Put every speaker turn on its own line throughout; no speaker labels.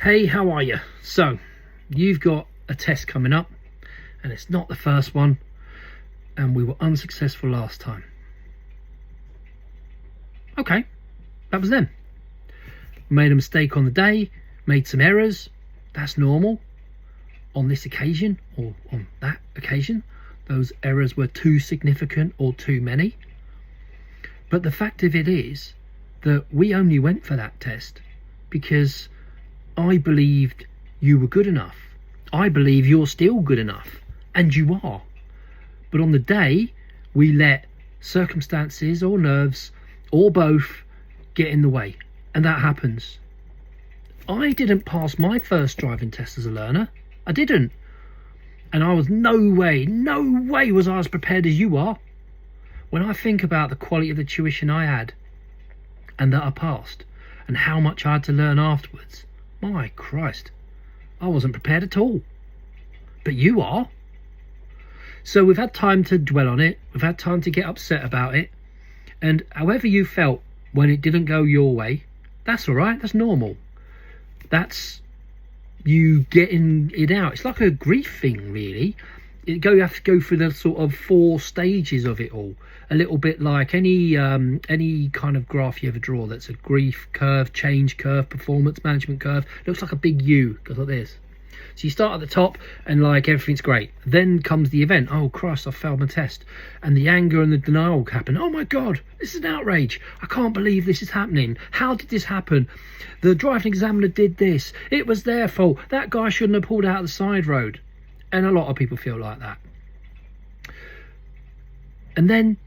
Hey, how are you? So, you've got a test coming up, and it's not the first one, and we were unsuccessful last time. Okay, that was then. Made a mistake on the day, made some errors. That's normal. On this occasion, or on that occasion, those errors were too significant or too many. But the fact of it is that we only went for that test because I believed you were good enough. I believe you're still good enough, and you are. But on the day, we let circumstances or nerves or both get in the way, and that happens. I didn't pass my first driving test as a learner. I didn't. And I was no way was I as prepared as you are. When I think about the quality of the tuition I had and that I passed and how much I had to learn afterwards, my Christ, I wasn't prepared at all. But you are. So we've had time to dwell on it. We've had time to get upset about it. And however you felt when it didn't go your way, that's all right. That's normal. That's you getting it out. It's like a grief thing, really. You have to go through the sort of 4 stages of it all. A little bit like any kind of graph you ever draw that's a grief curve, change curve, performance management curve. Looks like a big U, goes like this. So you start at the top and like everything's great. Then comes the event. Oh Christ, I failed my test. And the anger and the denial happen. Oh my God, this is an outrage. I can't believe this is happening. How did this happen? The driving examiner did this. It was their fault. That guy shouldn't have pulled out the side road. And a lot of people feel like that. And then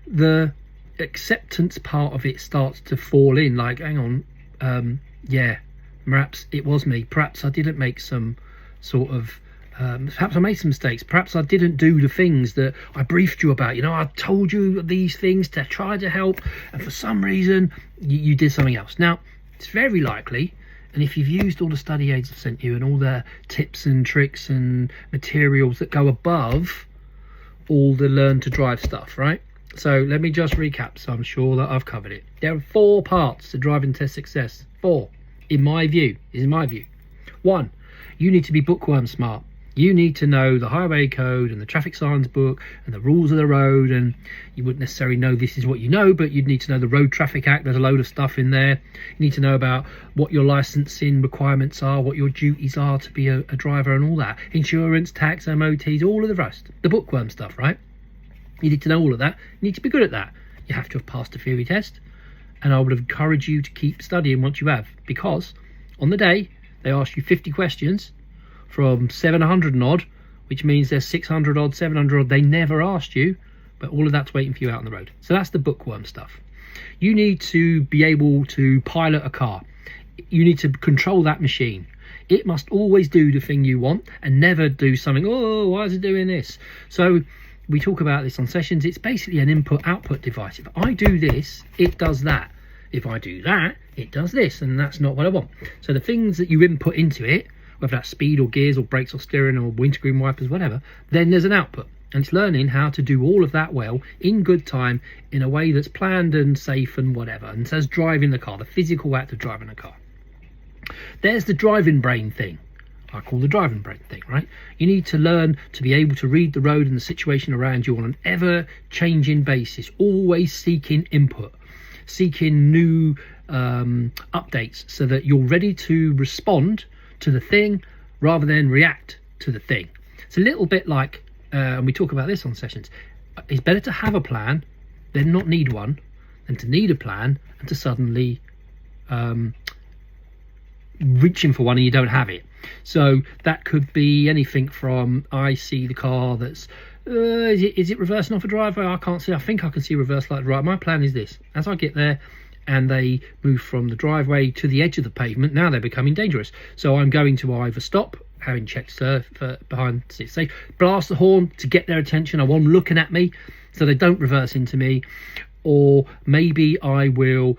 the acceptance part of it starts to fall in. Like, hang on, yeah, perhaps it was me. Perhaps I didn't make some sort of perhaps I made some mistakes. Perhaps I didn't do the things that I briefed you about. You know, I told you these things to try to help, and for some reason you did something else. Now, it's very likely, and if you've used all the study aids I've sent you and all the tips and tricks and materials that go above all the learn to drive stuff, right? So let me just recap, so I'm sure that I've covered it. There are 4 parts to driving test success. 4, in my view. 1, you need to be bookworm smart. You need to know the highway code and the traffic signs book and the rules of the road, and you wouldn't necessarily know this is what you know, but you'd need to know the Road Traffic Act. There's a load of stuff in there. You need to know about what your licensing requirements are, what your duties are to be a driver and all that. Insurance, tax, MOTs, all of the rest. The bookworm stuff, right? You need to know all of that. You need to be good at that. You have to have passed a theory test, and I would encourage you to keep studying once you have, because on the day they ask you 50 questions from 700 and odd, which means there's 600 odd, 700 odd they never asked you, but all of that's waiting for you out on the road. So that's the bookworm stuff. You need to be able to pilot a car. You need to control that machine. It must always do the thing you want and never do something, oh, why is it doing this? So we talk about this on sessions. It's basically an input-output device. If I do this, it does that. If I do that, it does this, and that's not what I want. So the things that you input into it, whether that's speed or gears or brakes or steering or windscreen wipers, whatever, then there's an output. And it's learning how to do all of that well in good time in a way that's planned and safe and whatever. And so that's driving the car, the physical act of driving a car. There's the driving brain thing. I call the driving brain thing, right? You need to learn to be able to read the road and the situation around you on an ever-changing basis, always seeking input, seeking new updates so that you're ready to respond to the thing rather than react to the thing. It's a little bit like, and we talk about this on sessions, it's better to have a plan than not need one, than to need a plan and to suddenly reaching for one and you don't have it. So that could be anything from, I see the car that's is it reversing off a driveway? I can't see. I think I can see reverse light. Right, my plan is this: as I get there and they move from the driveway to the edge of the pavement, now they're becoming dangerous, so I'm going to either stop, having checked behind to see, blast the horn to get their attention. I want them looking at me so they don't reverse into me, or maybe I will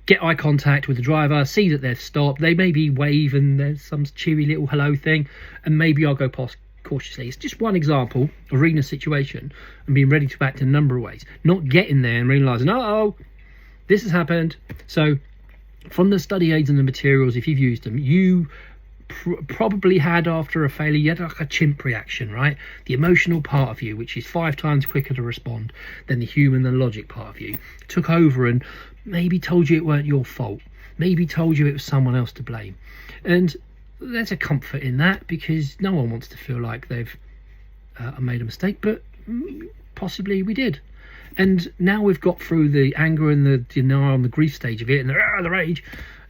get eye contact with the driver, see that they've stopped, they maybe wave and there's some cheery little hello thing, and maybe I'll go past cautiously. It's just one example of reading a situation and being ready to act in a number of ways, not getting there and realising, oh, this has happened. So from the study aids and the materials, if you've used them, you probably had, after a failure, you had like a chimp reaction, right? The emotional part of you, which is 5 times quicker to respond than the human and logic part of you, took over and maybe told you it weren't your fault, maybe told you it was someone else to blame. And there's a comfort in that, because no one wants to feel like they've made a mistake, but possibly we did. And now we've got through the anger and the denial and the grief stage of it, and the rage.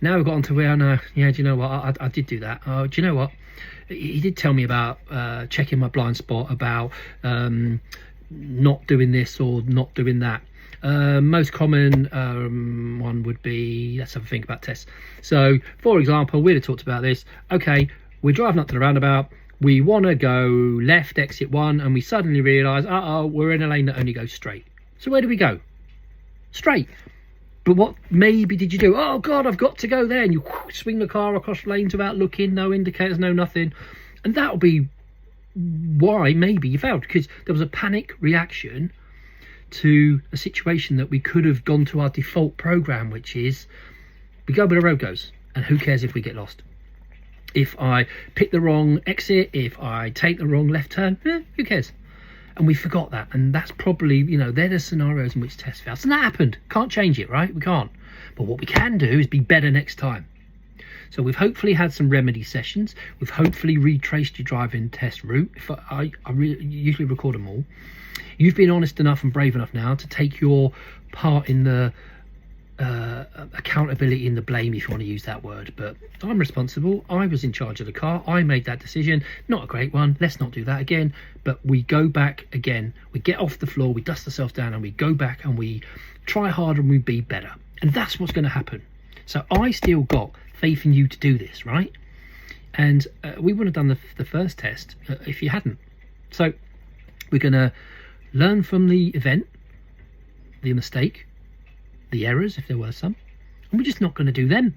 Now we've got onto where, no, yeah, do you know what, I did do that. Oh, do you know what, he did tell me about checking my blind spot, about not doing this or not doing that. Most common one would be, let's have a think about tests. So, for example, we'd have talked about this. Okay, we're driving up to the roundabout. We want to go left, exit 1, and we suddenly realise, we're in a lane that only goes straight. So where do we go? Straight. But what maybe did you do? Oh God, I've got to go there, and you swing the car across lanes without looking, no indicators, no nothing. And that'll be why maybe you failed, because there was a panic reaction to a situation that we could have gone to our default program, which is we go where the road goes, and who cares if we get lost? If I pick the wrong exit, if I take the wrong left turn, who cares? And we forgot that, and that's probably, they're the scenarios in which tests fail. And that happened. Can't change it, right? We can't. But what we can do is be better next time. So we've hopefully had some remedy sessions. We've hopefully retraced your driving test route. If I usually record them all. You've been honest enough and brave enough now to take your part in the accountability and the blame, if you want to use that word. But I'm responsible. I was in charge of the car. I made that decision. Not a great one. Let's not do that again. But we go back again. We get off the floor. We dust ourselves down, and we go back and we try harder and we be better. And that's what's going to happen. So I still got faith in you to do this, right? And we wouldn't have done the first test if you hadn't. So we're going to learn from the event, the mistake, the errors, if there were some, and we're just not going to do them.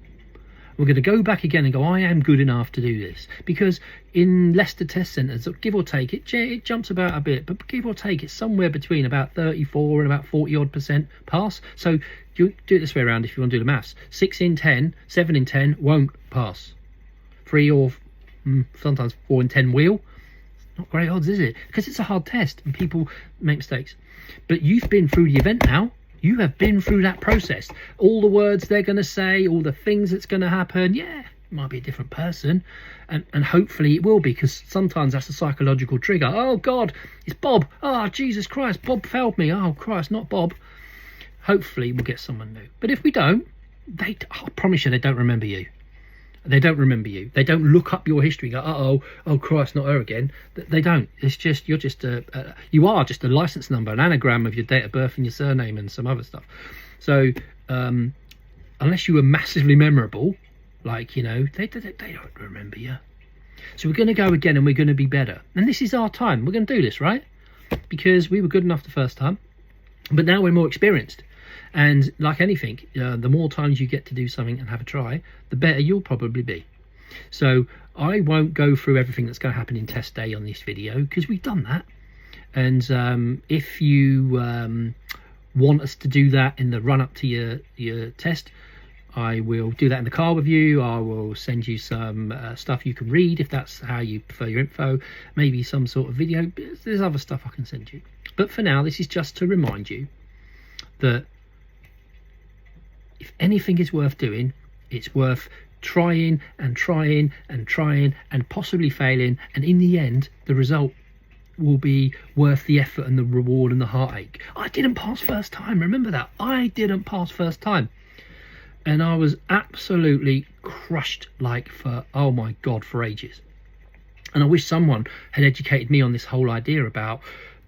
We're going to go back again and go, I am good enough to do this. Because in Leicester test centres, give or take, it jumps about a bit, but give or take, it's somewhere between about 34 and about 40% pass. So you do it this way around if you want to do the maths. 6 in 10, 7 in 10 won't pass. 3 or sometimes 4 in 10 will. Not great odds, is it? Because it's a hard test and people make mistakes. But you've been through the event now. You have been through that process. All the words they're going to say, all the things that's going to happen. Yeah, it might be a different person. And hopefully it will be, because sometimes that's a psychological trigger. Oh, God, it's Bob. Oh, Jesus Christ, Bob failed me. Oh, Christ, not Bob. Hopefully we'll get someone new. But if we don't, I promise you they don't remember you. They don't remember you. They don't look up your history and go, oh Christ, not her again. They don't. It's just, you are just a license number, an anagram of your date of birth and your surname and some other stuff. So unless you were massively memorable, they don't remember you. So we're going to go again and we're going to be better. And this is our time. We're going to do this, right? Because we were good enough the first time, but now we're more experienced. And like anything, the more times you get to do something and have a try, the better you'll probably be. So I won't go through everything that's going to happen in test day on this video, because we've done that. And if you want us to do that in the run up to your test, I will do that in the car with you. I will send you some stuff you can read if that's how you prefer your info. Maybe some sort of video. There's other stuff I can send you. But for now, this is just to remind you that if anything is worth doing, it's worth trying and trying and trying and possibly failing. And in the end, the result will be worth the effort and the reward and the heartache. I didn't pass first time. Remember that. I didn't pass first time. And I was absolutely crushed, oh my God, for ages. And I wish someone had educated me on this whole idea about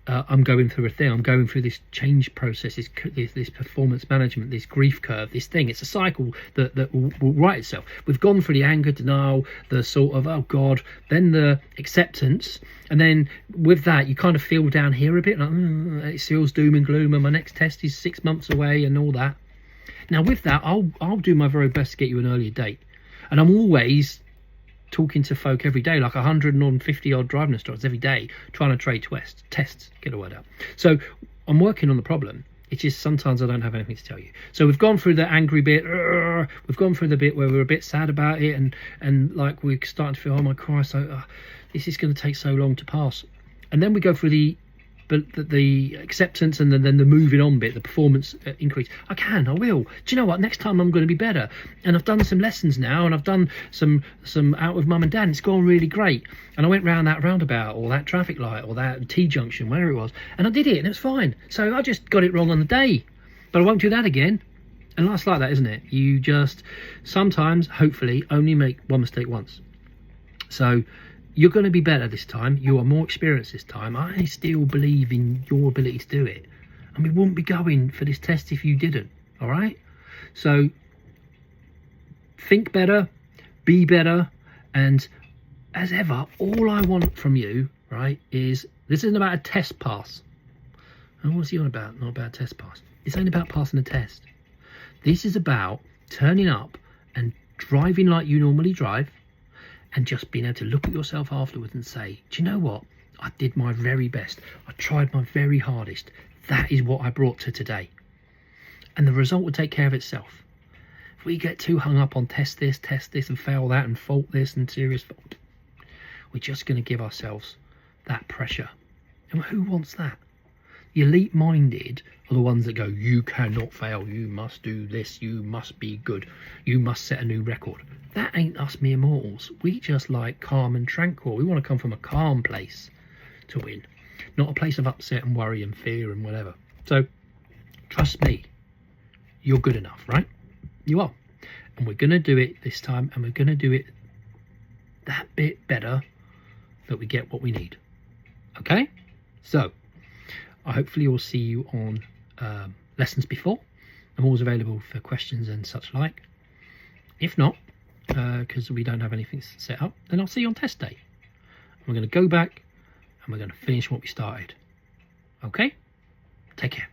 I'm going through a thing. I'm going through this change process, this performance management, this grief curve, this thing. It's a cycle that will right itself. We've gone through the anger, denial, the sort of, oh God, then the acceptance. And then with that, you kind of feel down here a bit, like, it feels doom and gloom, and my next test is 6 months away and all that. Now with that, I'll do my very best to get you an earlier date. And I'm always talking to folk every day, like 150 odd driving instructors every day, trying to trade tests, get a word out. So I'm working on the problem. It's just sometimes I don't have anything to tell you. So we've gone through the angry bit. We've gone through the bit where we're a bit sad about it, and like we're starting to feel, oh my Christ, this is going to take so long to pass. And then we go through the acceptance, and then the moving on bit, the performance increase. I will. Do you know what? Next time I'm going to be better. And I've done some lessons now, and I've done some out with mum and dad. And it's gone really great. And I went round that roundabout, or that traffic light, or that T-junction, wherever it was, and I did it, and it was fine. So I just got it wrong on the day, but I won't do that again. And life's like that, isn't it? You just sometimes, hopefully, only make one mistake once. So you're going to be better this time. You are more experienced this time. I still believe in your ability to do it. And we wouldn't be going for this test if you didn't. All right? So think better, be better. And as ever, all I want from you, right, is this isn't about a test pass. And what's he on about? Not about a test pass. This ain't about passing a test. This is about turning up and driving like you normally drive, and just being able to look at yourself afterwards and say, do you know what? I did my very best. I tried my very hardest. That is what I brought to today. And the result will take care of itself. If we get too hung up on test this, and fail that, and fault this, and serious fault, we're just going to give ourselves that pressure. And who wants that? The elite-minded are the ones that go, you cannot fail. You must do this. You must be good. You must set a new record. That ain't us mere mortals. We just like calm and tranquil. We want to come from a calm place to win, not a place of upset and worry and fear and whatever. So trust me, you're good enough, right? You are. And we're going to do it this time, and we're going to do it that bit better, that we get what we need. Okay? So I hopefully will see you on lessons before. I'm always available for questions and such like. If not, because we don't have anything set up, then I'll see you on test day. We're going to go back and we're going to finish what we started. Okay? Take care.